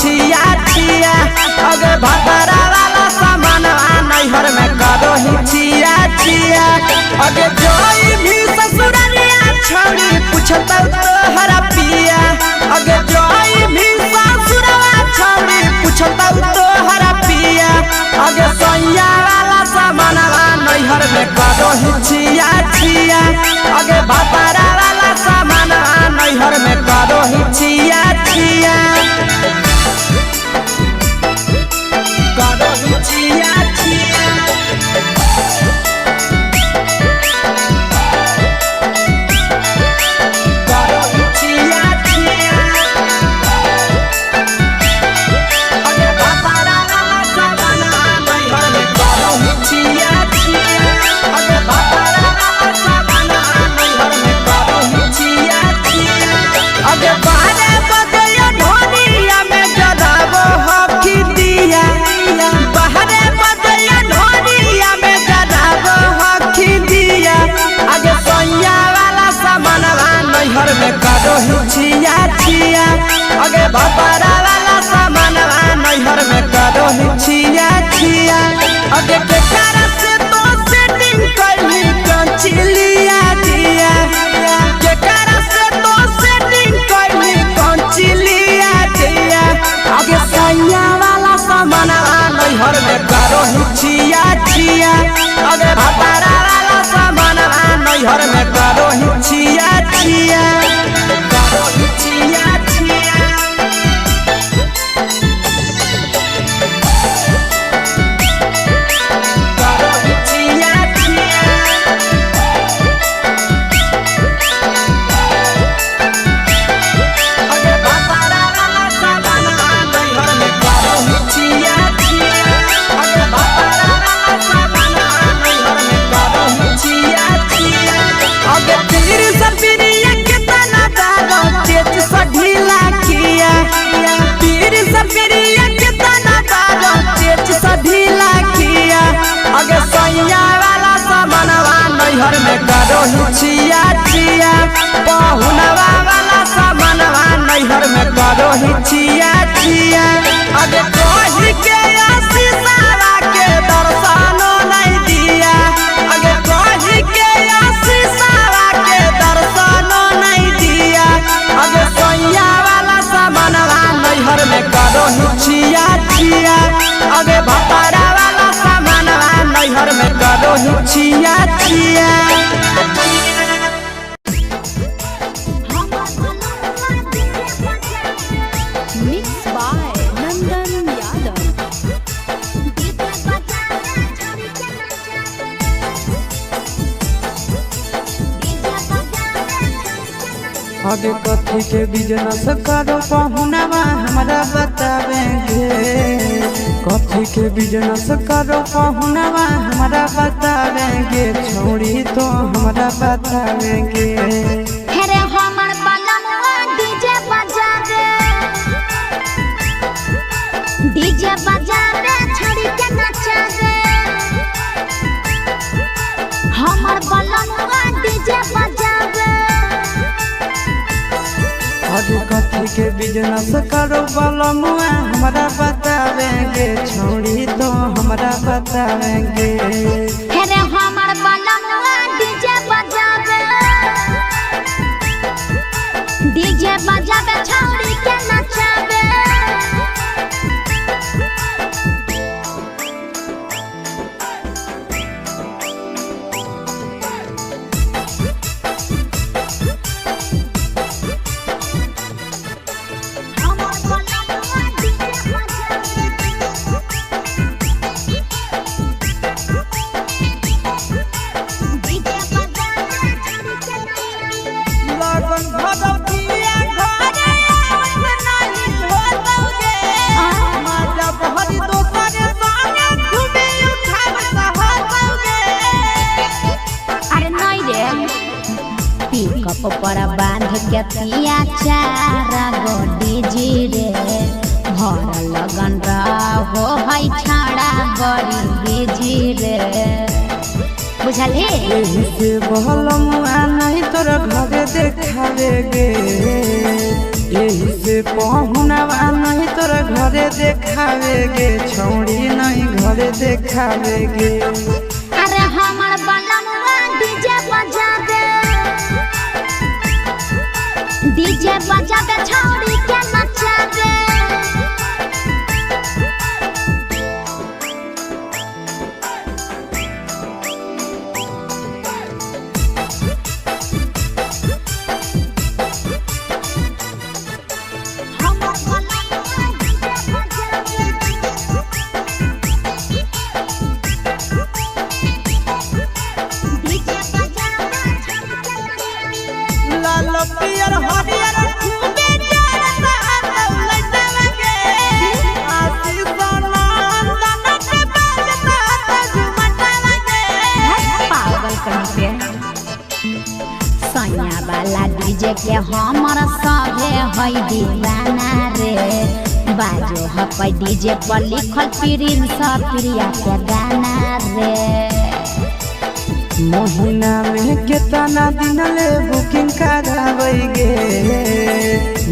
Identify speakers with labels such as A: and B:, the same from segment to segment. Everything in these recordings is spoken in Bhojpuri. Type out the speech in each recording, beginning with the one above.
A: छिया छिया अगे भतरा वाला सामान नैहर में करो ही छिया छिया अगे जोई भी ससुरलिया छौड़ी पूछता तोहरा पिया अगे जोई भी ससुरवा छौड़ी पूछता तोहरा पिया अगे सैया वाला सामान नैहर में करो ही छिया छिया अगे भतरा वाला सामान नैहर में करो ही छिया छिया करो ही छिया छिया करो ही छिया छिया अगे भतरा वाला सामान नैहर में करो ही छिया छिया अगे भतरा वाला सामान नैहर में करो ही छिया छिया अगे बारे बदया ढोलिया में जलावो हकी दिया बाहरे बदया ढोलिया में जलावो हकी दिया अगे सैया वाला सामान नैहर में करो ही छिया छिया अगे भतरा वाला सामान नैहर में करो ही छिया छिया अगे केकरा से तो सेटिंग करही कंचिलिया दिया केकरा से तो सेटिंग करही कंचिलिया दिया अगे सैया वाला सामान नैहर में करो ही छिया छिया अगे भतरा वाला सामान नैहर में करो ही छिया छिया करो ही छिया छिया करो ही छिया छिया अगे भतरा वाला सामान नैहर में करो ही छिया छिया अगे भतरा वाला सामान नैहर में करो ही छिया छिया अगे तीर सपिरिया कितना दारो तेज सढीला किया तीर सपिरिया कितना दारो तेज सढीला किया अगे सैया वाला सामानवा नैहर में करो ही छिया छिया पहुनवा वाला सामानवा नैहर में करो ही छिया छिया अगे कही के आशीषवा के दर्शनो नहीं दिया अगे कही के आशीषवा के दर्शनो नहीं दिया अगे सैया वाला सामानवा नैहर में करो ही छिया छिया अगे भतरा वाला सामानवा नैहर में करो ही छिया छिया
B: Mixed by Nandan Yadav.
C: अगे कथी के बिजनेस करो पहुनवा हमरा बतावेंगे कथी के बिजनेस करो पहुनवा हमरा बतावेंगे छोड़ी तो हमरा बतावेंगे
D: हेरे हमर बलनवा डीजे बजावे छड़ी के नचावे हमर बलनवा डीजे बजावे
C: अगे कथी के बिजनेस करो बलमुआ हमरा बतावेंगे छोड़ी तो हमरा बतावेंगे
D: हेरे हमर बलनवा डीजे बजावे छड़ी के नचावे हमर बलनवा डीजे
C: लगन भगवतिया घरे आवत नाही होतौगे माता बहरी दोसरे संगे घूमे उठाव सहतौगे
D: अरे नहीं रे पिकअप पर बांध के पिया चारा गोडी जी रे भर लगन रहो है छाड़ा बड़ी बिजी रे बुझल हे
C: एही से बहलमुआ नहीं तोरा घरे देखावे गे यही से पहुनवा नहीं तोरा घरे देखावे गे छौड़ी नहीं घरे देखावे गे।
D: अरे हमर बनमुआ डीजे बजावे छौड़ी के नचावे।
C: लाल पियर हरियर खूबे जरता लइटा लगे आशीष नंदन के बजता झुमटा लगे।
D: पागल कहीं पे सैया वाला डीजे के हमर सभे है दीवाना रे। बाजो हपै डीजे पर लिखल प्रिंस प्रिया के गाना रे।
C: महीना में केतना दिन ले बुकिंग कराबै गे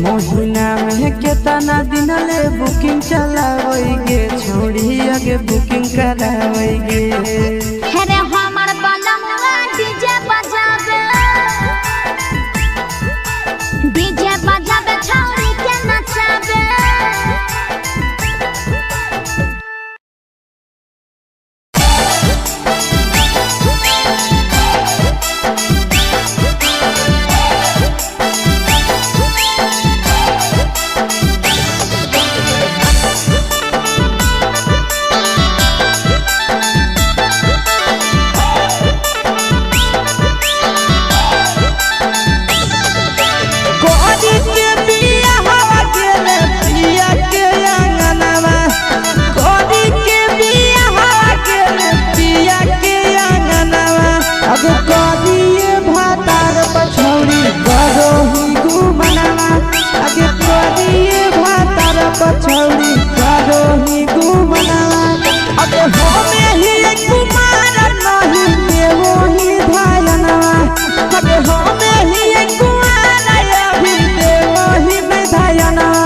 C: महीना में केतना दिन ले बुकिंग चलाबै गे छोड़ी आगे बुकिंग कराबै गे।
D: हेरे हमर बनमुआ डीजे बजावे छौड़ी के नचावे।
C: छौड़ी करो ही घुमनावा अबे होमे ही कुमार नहीं देवो ही धायनवा अबे होमे ही कुमार अभी देवो ही धायनवा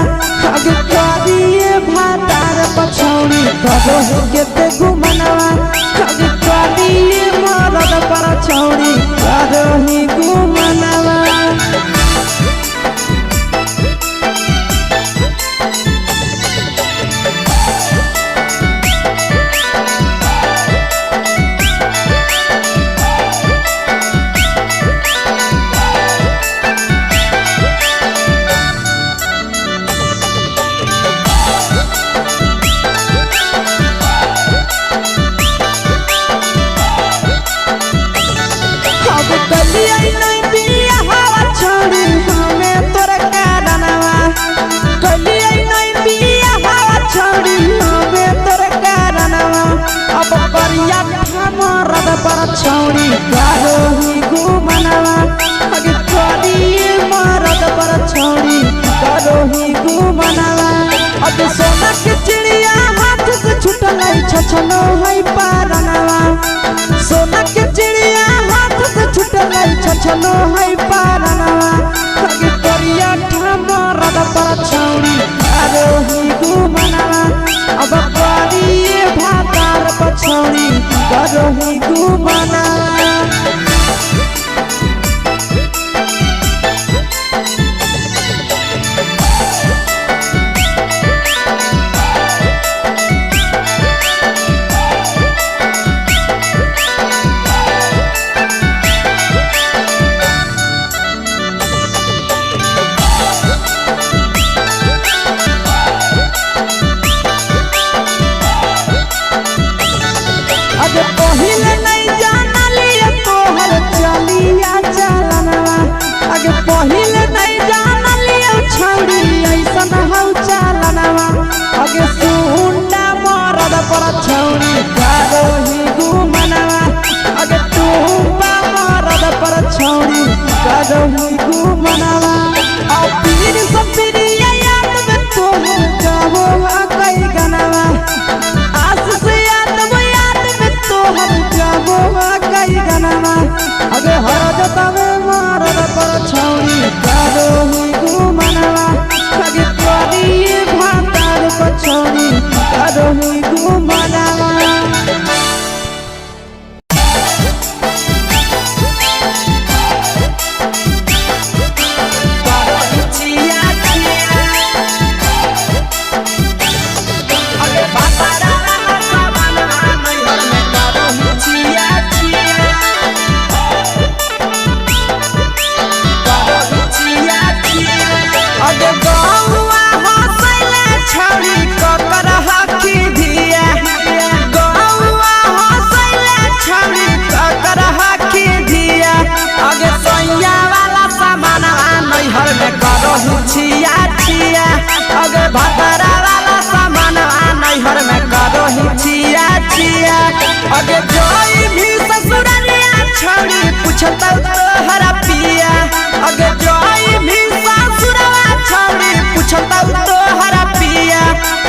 C: अबे करिए भातार पछौड़ी करो ही केते घुमनावा अबे करिए मरद पर छौड़ी करो ही घुमनावा। छौड़ी करो ही घुमनावा अगे करिए मरद पर छौड़ी करो ही घुमनावा अगे सोना के चिड़िया हाथ से छूटल छछनो है पारनावा सोना के चिड़िया हाथ से छूटल छछनो है पारनावा अगे करिया मरद पर छौड़ी करो ही घुमनावा अब करिए भातार पर छौड़ी करो ही घुमनावा। पहिले नहीं जानली तोहर चलिया चलनवा आगे पहिले नहीं जानली छौड़ी ऐसन हौ चलनवा आगे सुंडा मरद पर छौड़ी करो ही घुमनावा आगे टूपा मरद पर छौड़ी करो ही घुमनावा आ पीर सब पीरिया याद में तोहर जाबो कई गनवा आस से याद में तोहर जाबो कई गनवा अगे हर जतवे मरद पर छौड़ी करो ही घुमनावा। आगे तोरी भातार पछोरी करही घुमरावा अगे जोई भी ससुरलिया छौड़ी पूछता तोहरा पिया अगे जोई भी ससुरवा छौड़ी पूछता तोहरा पिया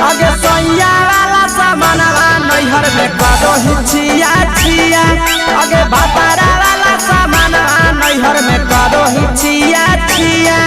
C: अगे सैया वाला सामानवा नैहर में करो हिचिया छिया अगे भातारा वाला सामानवा नैहर में करो हिचिया छिया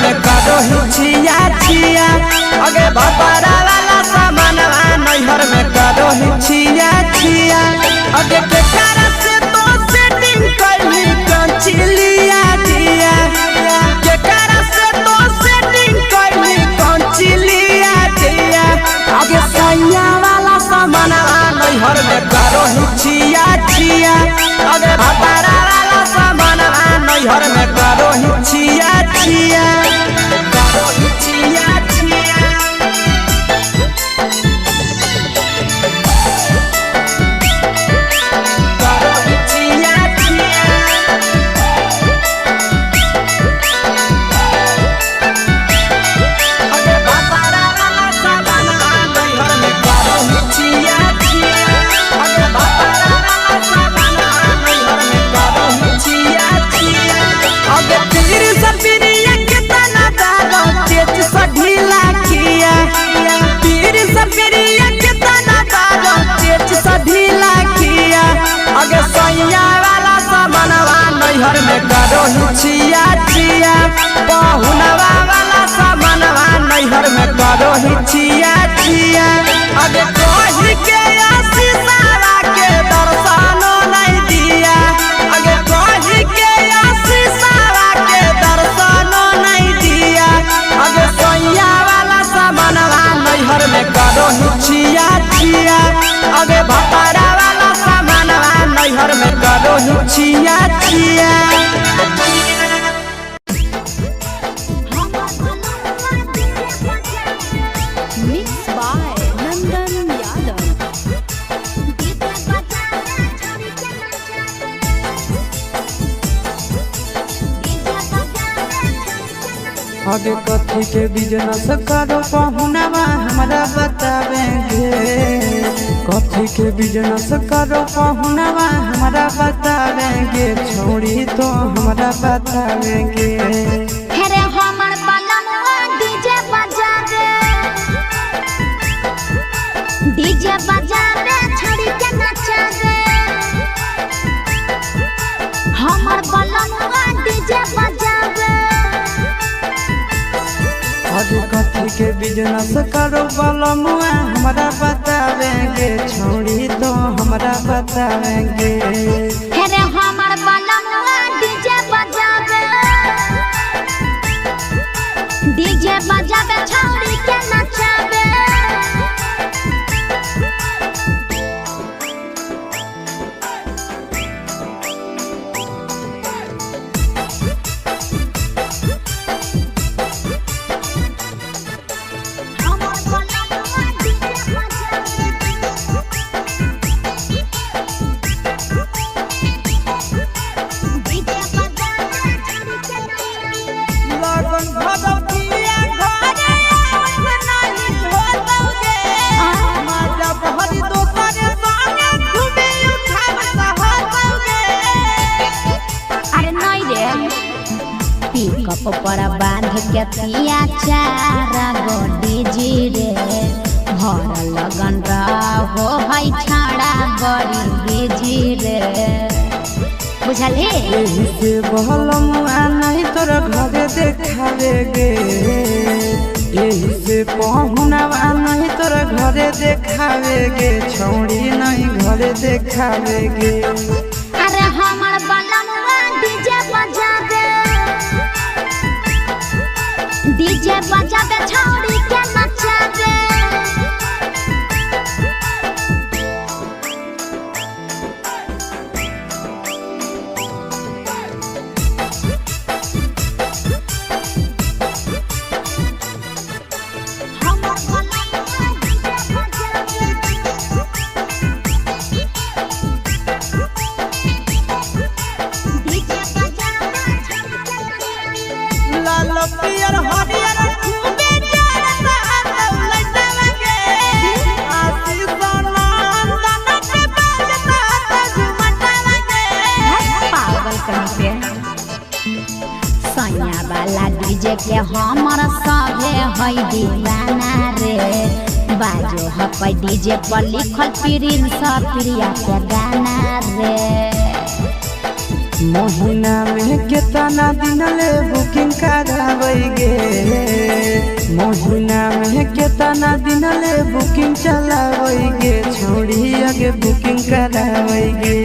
C: करो हिचिया छिया अगे भातारा वाला सामानवा नैहर में करो हिचिया छिया अगे केकरा से तो सेटिंग करही कंचिलिया दिया केकरा से तो सेटिंग करही कंचिलिया दिया अगे सैया वाला सामानवा नैहर में करो हिचिया छिया अगे भातारा वाला सामानवा नैहर में करो हिचिया छिया करो हिचिया नैहर में करो हिचिया छिया पहुनवा वाला सामानवा नैहर में करो हिचिया छिया अगे कही के आशीषवा के दर्शनो नहीं दिया अगे कही के आशीषवा के दर्शनो नहीं दिया अगे सैया वाला सामानवा नैहर में करो हिचिया छिया अगे भातारा वाला सामानवा नैहर में करो हिचिया छिया
B: Mixed by Nandan Yadav.
C: आगे कथी के बिजनेस करो पहुनवा हमरा बतावेंगे कथी के बिजनेस करो पहुनवा हमरा बतावेंगे छोड़ी तो हमरा बतावेंगे
D: हेरे हमर बलनवा डीजे बजावे छड़ी के नचावे हमर बलनवा डीजे बजावे
C: आगे कथी के बिजनेस करो बलमुआ हमरा बतावेंगे छोड़ी तो हमरा बतावेंगे
D: हेरे हमर बलनवा डीजे बजावे छड़ी के नचावे हमर बलनवा डीजे बजावे के पिया 4 गो डीजी रे भर लगन रहो है छाड़ा बड़ी डीजी रे बुझली
C: एही से बहलमुआ नहीं तोरा घरे देखावे गे एही से पहुनावा नहीं तोरा घरे देखावे गे छौड़ी नहीं घरे देखावे गे
D: अरे हमर बलमुआ डीजे बजावे छौड़ी के नचावे
C: लाल पियर हरियर खूबे जरता लइटा लगे आसी सनंदन के बजता झुमटा लगे
D: पागल कहीं पे सैया वाला डीजे के हमर सभे है दीवाना रे बाजो हपै डीजे पर लिखल प्रिंस प्रिया के गाना रे
C: महीना में केतना दिन ले बुकिंग कराबै गे महीना में केतना दिन ले बुकिंग चलाबै गे छोड़ी आगे बुकिंग कराबै गे